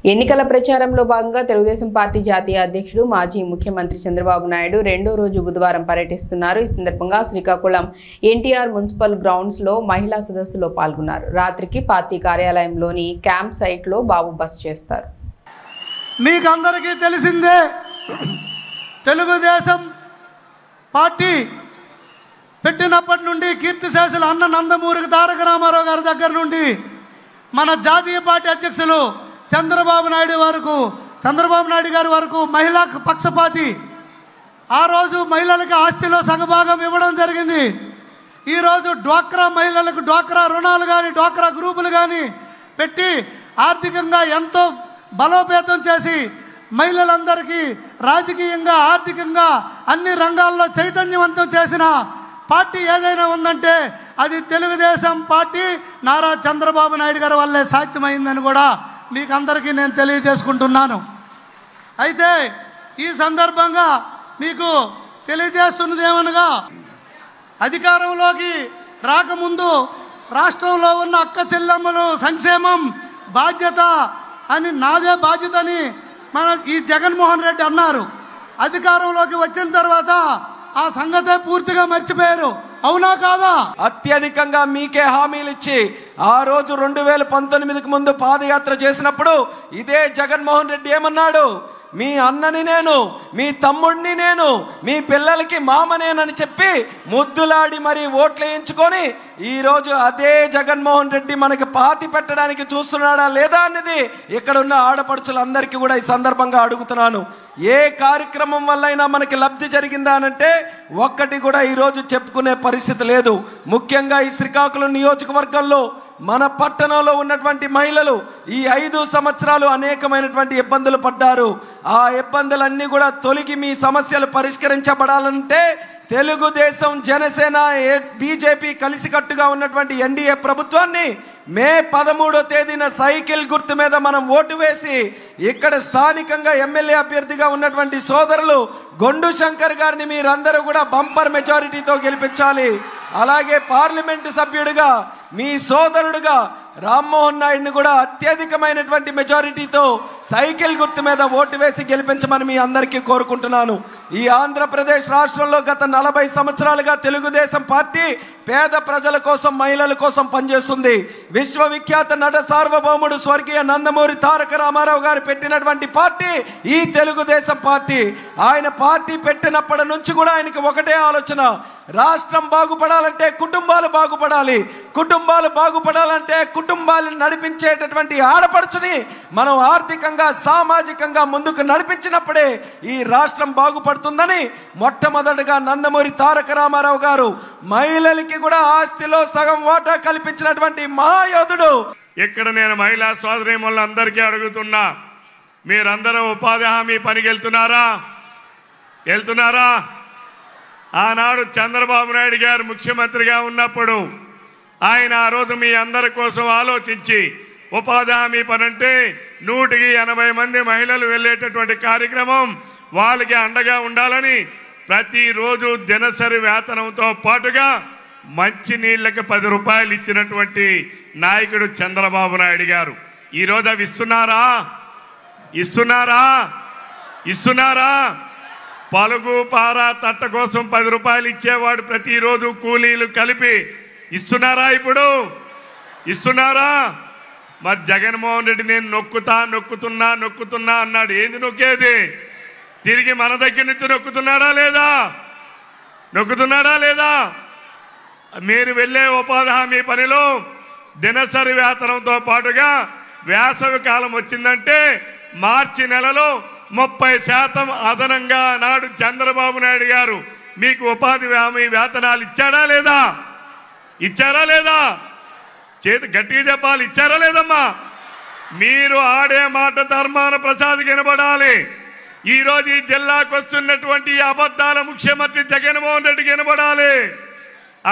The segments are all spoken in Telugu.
ఎన్నికల ప్రచారంలో భాగంగా తెలుగుదేశం పార్టీ జాతీయ అధ్యక్షుడు మాజీ ముఖ్యమంత్రి చంద్రబాబు నాయుడు రెండో రోజు బుధవారం పర్యటిస్తున్నారు. ఈ సందర్భంగా శ్రీకాకుళం ఎన్టీఆర్ మున్సిపల్ గ్రౌండ్స్ లో మహిళా సదస్సులో పాల్గొన్నారు. రాత్రికి పార్టీ కార్యాలయంలోని క్యాంప్ సైట్ లో బాబు బస చేస్తారు. మీకు అందరికీ తెలిసిందే, తెలుగుదేశం పార్టీ పెట్టినప్పటి నుండి కీర్తిశేషులు అన్న నందమూరి తారక రామారావు గారి దగ్గర నుండి మన జాతీయ పార్టీ అధ్యక్షులు చంద్రబాబు నాయుడు గారి వరకు మహిళా పక్షపాతి. ఆ రోజు మహిళలకు ఆస్తిలో సగభాగం ఇవ్వడం జరిగింది. ఈరోజు డ్వాక్రా మహిళలకు డ్వాక్రా రుణాలు కానీ డ్వాక్రా గ్రూపులు కానీ పెట్టి ఆర్థికంగా ఎంతో బలోపేతం చేసి మహిళలందరికీ రాజకీయంగా ఆర్థికంగా అన్ని రంగాల్లో చైతన్యవంతం చేసిన పార్టీ ఏదైనా ఉందంటే అది తెలుగుదేశం పార్టీ నారా చంద్రబాబు నాయుడు గారి వల్లే సాధ్యమైందని కూడా మీకు అందరికీ నేను తెలియజేసుకుంటున్నాను. అయితే ఈ సందర్భంగా మీకు తెలియజేస్తున్నది ఏమనగా, అధికారంలోకి రాకముందు రాష్ట్రంలో ఉన్న అక్క చెల్లెమ్మలు సంక్షేమం బాధ్యత అని, నాదే బాధ్యత అని మన ఈ జగన్మోహన్ రెడ్డి అన్నారు. అధికారంలోకి వచ్చిన తర్వాత ఆ సంగతే పూర్తిగా మర్చిపోయారు. అవునా కాదా? అత్యధికంగా మీకే హామీలు ఇచ్చి ఆ రోజు 2019కి ముందు పాదయాత్ర చేసినప్పుడు ఇదే జగన్మోహన్ రెడ్డి ఏమన్నాడు? మీ అన్నని నేను, మీ తమ్ముడిని నేను, మీ పిల్లలకి మామనేనని చెప్పి ముద్దులాడి మరి ఓట్లు వేయించుకొని ఈరోజు అదే జగన్మోహన్ రెడ్డి మనకి పాతి పెట్టడానికి చూస్తున్నాడా లేదా అన్నది ఇక్కడ ఉన్న ఆడపడుచులందరికీ కూడా ఈ సందర్భంగా అడుగుతున్నాను. ఏ కార్యక్రమం వల్లైనా మనకి లబ్ధి జరిగిందా అనంటే ఒక్కటి కూడా ఈరోజు చెప్పుకునే పరిస్థితి లేదు. ముఖ్యంగా ఈ శ్రీకాకుళం నియోజకవర్గంలో మన పట్టణంలో ఉన్నటువంటి మహిళలు ఈ 5 సంవత్సరాలు అనేకమైనటువంటి ఇబ్బందులు పడ్డారు. ఆ ఇబ్బందులన్నీ కూడా తొలగి మీ సమస్యలు పరిష్కరించబడాలంటే తెలుగుదేశం, జనసేన, బీజేపీ కలిసికట్టుగా ఉన్నటువంటి ఎన్డీఏ ప్రభుత్వాన్ని మే 13వ తేదీన సైకిల్ గుర్తు మీద మనం ఓటు వేసి ఇక్కడ స్థానికంగా ఎమ్మెల్యే అభ్యర్థిగా ఉన్నటువంటి సోదరులు గొండు శంకర్ గారిని మీరందరూ కూడా బంపర్ మెజారిటీతో గెలిపించాలి. అలాగే పార్లమెంటు సభ్యుడిగా మీ సోదరుడుగా రామ్మోహన్ నాయుడిని కూడా అత్యధికమైనటువంటి మెజారిటీతో సైకిల్ గుర్తు మీద ఓటు వేసి గెలిపించమని మీ అందరికీ కోరుకుంటున్నాను. ఈ ఆంధ్రప్రదేశ్ రాష్ట్రంలో గత 40 సంవత్సరాలుగా తెలుగుదేశం పార్టీ పేద ప్రజల కోసం, మహిళల కోసం పనిచేస్తుంది. విశ్వవిఖ్యాత నట సార్వభౌముడు స్వర్గీయ నందమూరి తారక రామారావు గారు పెట్టినటువంటి పార్టీ ఈ తెలుగుదేశం పార్టీ. ఆయన పార్టీ పెట్టినప్పటి నుంచి కూడా ఆయనకి ఒకటే ఆలోచన, రాష్ట్రం బాగుపడాలంటే కుటుంబాలు బాగుపడాలి, కుటుంబాలు బాగుపడాలంటే కుటుంబాలను నడిపించేటటువంటి ఆడపడుచుని మనం ఆర్థికంగా, సామాజికంగా ముందుకు నడిపించినప్పుడే ఈ రాష్ట్రం బాగుపడుతుందని మొట్టమొదటిగా నందమూరి తారక రామారావు గారు మహిళలకి కూడా ఆస్తిలో సగం వాటా కల్పించినటువంటి మహాయోధుడు. ఇక్కడ నేను మహిళా సోదరీమణులందరికీ అడుగుతున్నా, మీరందరూ ఉపాధి హామీ పనికి వెళ్తున్నారా? ఆనాడు చంద్రబాబు నాయుడు గారు ముఖ్యమంత్రిగా ఉన్నప్పుడు ఆయన ఆ రోజు మీ అందరి కోసం ఆలోచించి ఉపాధి హామీ పని అంటే 180 మంది మహిళలు వెళ్ళేటటువంటి కార్యక్రమం, వాళ్ళకి అండగా ఉండాలని ప్రతిరోజు దినసరి వేతనంతో పాటుగా మంచినీళ్ళకి 10 రూపాయలు ఇచ్చినటువంటి నాయకుడు చంద్రబాబు నాయుడు గారు. ఈరోజు అవి ఇస్తున్నారా? పలుగు పార తట్ట కోసం 10 రూపాయలు ఇచ్చేవాడు ప్రతిరోజు కూలీలు కలిపి ఇస్తున్నారా? ఇప్పుడు ఇస్తున్నారా? మరి జగన్మోహన్ రెడ్డి నేను నొక్కుతున్నా అన్నాడు. ఏంది నొక్కేది? తిరిగి మన దగ్గర నుంచి నొక్కుతున్నాడా లేదా? మీరు వెళ్ళే ఉపాధి హామీ పనిలో దినసరి వేతనంతో పాటుగా వేసవి కాలం వచ్చిందంటే మార్చి నెలలో 30% అదనంగా నాడు చంద్రబాబు నాయుడు గారు మీకు ఉపాధి హామీ వేతనాలు ఇచ్చారా లేదా? చేతి గట్టిగా చెప్పాలి, ఇచ్చారా లేదమ్మా? మీరు ఆడే మాట ధర్మాన ప్రసాద్ వినబడాలి. ఈరోజు ఈ జిల్లాకు వస్తున్నటువంటి అబద్ధాల ముఖ్యమంత్రి జగన్మోహన్ రెడ్డికి వినబడాలి.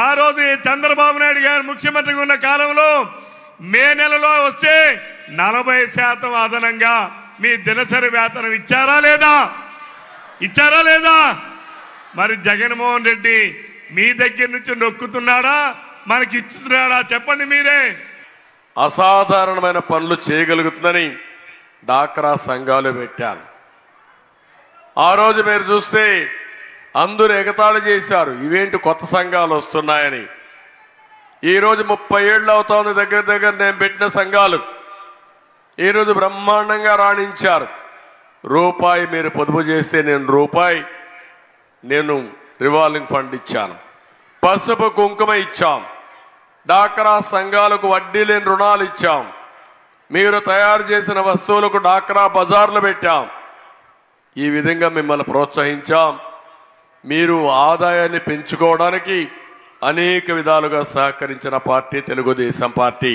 ఆ రోజు చంద్రబాబు నాయుడు గారు ముఖ్యమంత్రిగా ఉన్న కాలంలో మే నెలలో వస్తే 40% అదనంగా మీ దినసరి వేతనం ఇచ్చారా లేదా? మరి జగన్మోహన్ రెడ్డి మీ దగ్గర నుంచి నొక్కుతున్నాడా, మనకి ఇస్తున్నాడా? చెప్పండి మీరే. అసాధారణమైన పనులు చేయగలుగుతుందని డాక్రా సంఘాలు పెట్టాను. ఆ రోజు మీరు చూస్తే అందరూ ఎగతాళి చేశారు, ఇవేంటి కొత్త సంఘాలు వస్తున్నాయని. ఈరోజు 30 ఏళ్ళు అవుతోంది దగ్గర దగ్గర నేను పెట్టిన సంఘాలు. ఈరోజు బ్రహ్మాండంగా రాణించారు. రూపాయి మీరు పొదుపు చేస్తే నేను రివాల్వింగ్ ఫండ్ ఇచ్చాను, పసుపు కుంకుమ ఇచ్చాం, డాక్రా సంఘాలకు వడ్డీ లేని రుణాలు ఇచ్చాం, మీరు తయారు చేసిన వస్తువులకు డాక్రా బజార్లు పెట్టాం. ఈ విధంగా మిమ్మల్ని ప్రోత్సహించాం. మీరు ఆదాయాన్ని పెంచుకోవడానికి అనేక విధాలుగా సహకరించిన పార్టీ తెలుగుదేశం పార్టీ.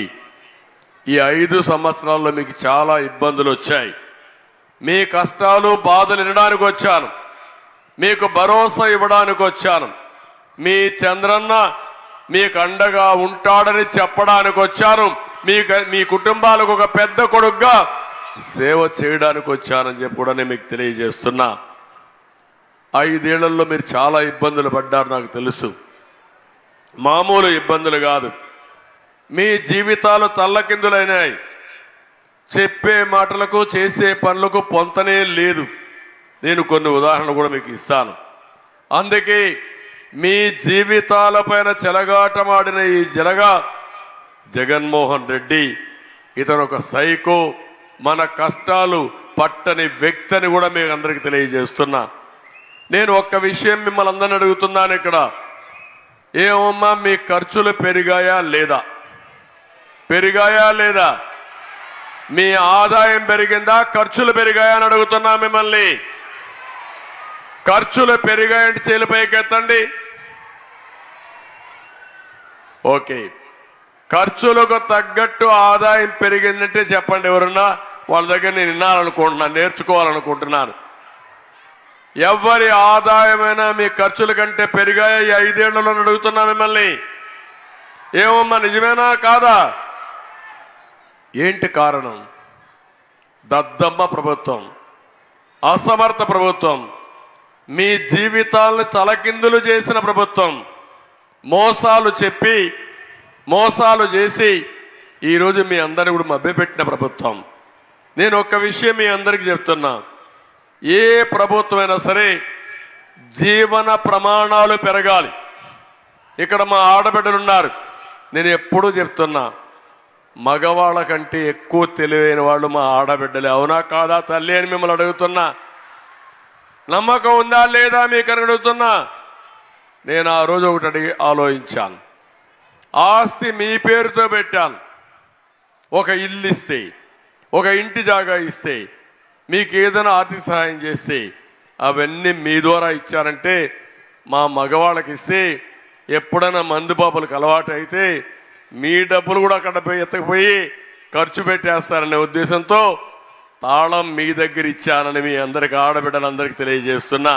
ఈ 5 సంవత్సరాల్లో మీకు చాలా ఇబ్బందులు వచ్చాయి. మీ కష్టాలు బాధలు వినడానికి వచ్చాను, మీకు భరోసా ఇవ్వడానికి వచ్చాను. మీ చంద్రన్న మీకు అండగా ఉంటాడని చెప్పడానికి వచ్చాను. మీ కుటుంబాలకు ఒక పెద్ద కొడుకుగా సేవ చేయడానికి వచ్చానని చెప్పి కూడా నేను మీకు తెలియజేస్తున్నా. 5 ఏళ్లలో మీరు చాలా ఇబ్బందులు పడ్డారు, నాకు తెలుసు. మామూలు ఇబ్బందులు కాదు. మీ జీవితాలు తల్లకిందులైనాయి. చెప్పే మాటలకు చేసే పనులకు పొంతనే లేదు. నేను కొన్ని ఉదాహరణలు కూడా మీకు ఇస్తాను. అందుకే మీ జీవితాలపైన చెలగాటమాడిన ఈ జగన్మోహన్ రెడ్డి ఇతను ఒక సైకో, మన కష్టాలు పట్టని వ్యక్తి అని కూడా మీకు అందరికీ తెలియజేస్తున్నా. నేను ఒక్క విషయం మిమ్మల్ని అందరిని అడుగుతున్నాను ఇక్కడ. ఏమమ్మా మీ ఖర్చులు పెరిగాయా లేదా? పెరిగాయా లేదా? మీ ఆదాయం పెరిగిందా, ఖర్చులు పెరిగాయా అని అడుగుతున్నా మిమ్మల్ని. ఖర్చులు పెరిగాయంటే చేలు పైకెత్తండి. ఓకే, ఖర్చులకు తగ్గట్టు ఆదాయం పెరిగిందంటే చెప్పండి. ఎవరన్నా వాళ్ళ దగ్గర నేను వినాలనుకుంటున్నాను, నేర్చుకోవాలనుకుంటున్నాను. ఎవరి ఆదాయమైనా మీ ఖర్చుల కంటే పెరిగాయా ఈ 5 ఏళ్లలో అడుగుతున్నా మిమ్మల్ని. ఏమమ్మా నిజమేనా కాదా? ఏంటి కారణం? దద్దమ్మ ప్రభుత్వం, అసమర్థ ప్రభుత్వం, మీ జీవితాలను తలకిందులు చేసిన ప్రభుత్వం, మోసాలు చెప్పి మోసాలు చేసి ఈరోజు మీ అందరిని కూడా మభ్యపెట్టిన ప్రభుత్వం. నేను ఒక్క విషయం మీ అందరికీ చెప్తున్నా. ఏ ప్రభుత్వమైనా సరే జీవన ప్రమాణాలు పెరగాలి. ఇక్కడ మా ఆడబిడ్డలు ఉన్నారు. నేను ఎప్పుడూ చెప్తున్నా, మగవాళ్ళ కంటే ఎక్కువ తెలివైన వాళ్ళు మా ఆడబిడ్డలే. అవునా కాదా తల్లి అని మిమ్మల్ని అడుగుతున్నా. నమ్మకం ఉందా లేదా మీకు అని అడుగుతున్నా. నేను ఆ రోజు ఒకటి ఆలోచించాను. ఆస్తి మీ పేరుతో పెట్టాను. ఒక ఇల్లు ఇస్తే, ఒక ఇంటి జాగా ఇస్తే, మీకు ఏదైనా ఆర్థిక సహాయం చేస్తే అవన్నీ మీ ద్వారా ఇచ్చారంటే మా మగవాళ్ళకి ఇస్తే ఎప్పుడైనా మందు బాబులకు అలవాటు అయితే మీ డబ్బులు కూడా అక్కడ ఎత్తకపోయి ఖర్చు పెట్టేస్తారనే ఉద్దేశంతో తాళం మీ దగ్గర ఇచ్చానని మీ అందరికి ఆడబిడ్డలందరికీ తెలియజేస్తున్నా.